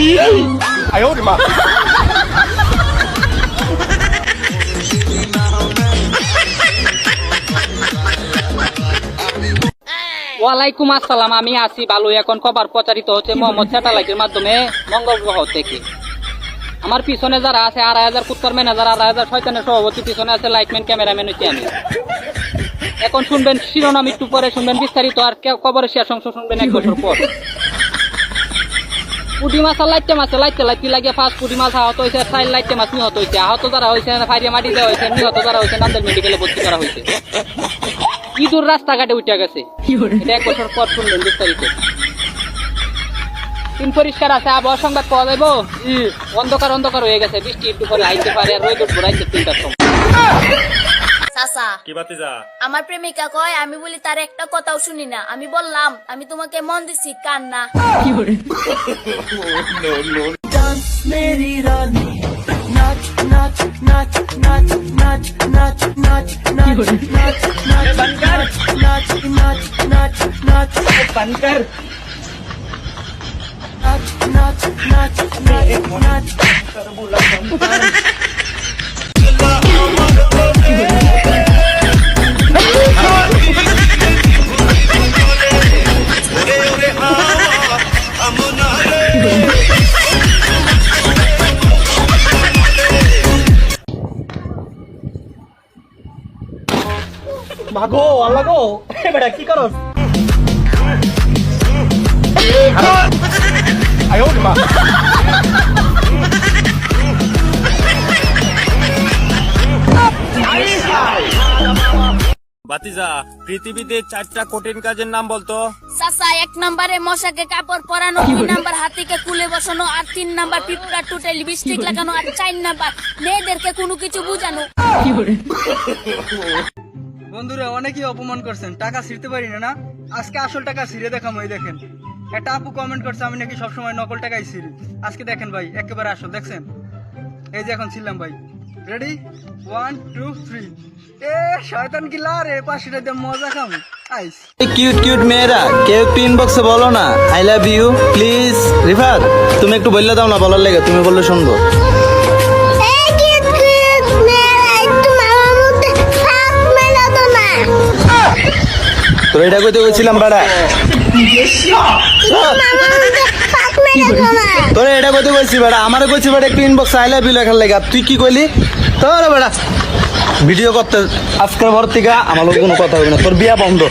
哎呦我的妈！ ওয়ালাইকুম আসসালাম, আমি আছি ভালো। এখন খবর প্রচারিত হচ্ছে মোহাম্মদ স্যাটেলাইটের মাধ্যমে মঙ্গল গ্রহ থেকে। আমার পিছনে যারা আছে 2,500 ফুটকর ম্যানেজার, 2,500 শয়তানের সভাপতি, পিছনে আছে লাইটম্যান, ক্যামেরাম্যান হচ্ছে আমি। এখন শুনবেন শিরোনাম, একটু পরে শুনবেন বিস্তারিত, আর খবরের শেষ অংশ শুনবেন 1 বছর পর। পুঁটি মাছ আর লাইটে মাছে লাইতে লাগিয়ে 5 পুঁটি মাছ আহত হয়েছে, 4 লাইটে মাছ নিহত হয়েছে। আহত যারা হয়েছে ফাইরিয়া মাটি দেওয়া হয়েছে, নিহত যারা হয়েছে নান্দেল মেডিকেলে ভর্তি করা হয়েছে। ইঁদুর রাস্তাঘাটে উঠে গেছে, এটা 1 বছর পর শুনবেন বিস্তারিত। দিন পরিষ্কার আছে, আবহাওয়া সংবাদ পাওয়া যাবো। অন্ধকার অন্ধকার হয়ে গেছে, বৃষ্টি একটু পরে আইতে পারে, আর রোদ উঠবো রাইতে 3টার সময়। চাচা, কি বাতিজা? আমার প্রেমিকা কয় আমি বলি তার একটা কথাও শুনি না। আমি বললাম আমি তোমাকে মন দিছি, কান না। মাগো আল্লাহ গো, বেটা কি করস? 哎呦我的妈！ বাতিজা, পৃথিবীতে 4টা কঠিন কাজের নাম বলতো। চাচা, 1 নম্বরে মশাকে কাপড় পরানো, 2 নাম্বার হাতিকে কুলে বসানো, আর 3 নাম্বার পিঁপড়া টুটে লিপস্টিক লাগানো, আর 4 নাম্বার মেয়েদেরকে কোনো কিছু বুঝানো। বন্ধুরা অনেকেই অপমান করছেন, টাকা ছিঁড়তে পারি না। আজকে আসল টাকা ছিঁড়ে দেখাম। এই দেখেন, একটা আপু কমেন্ট করছে আমি নাকি সবসময় নকল টাকাই ছিঁড়ি। আজকে দেখেন ভাই, একেবারে আসল দেখছেন। এই যে এখন ছিলাম ভাই, রেডি 1 2 3। এ শয়তান কিলা রে, 500 টাকা দিয়ে মজা খাম। আইস কিউট কিউট মেয়েরা, কেউ একটু ইনবক্সে বলো না I love you please. Rifat, তুমি একটু বললে দাও না, বলার লেগে তুমি বললে শুনবো। তোর এটা কইতে গেছিলাম বাড়া, তোর এটা কইতে কইছি বেড়া, আমারে কইছি বেড়া একটু ইনবক্সে আই লাভ ইউ লেখার লেগে। তুই কি কইলি? তোর বেড়া ভিডিও করতে আজকের পর থেকে আমার কোনো কথা হবে না, তোর বিয়া বন্ধ।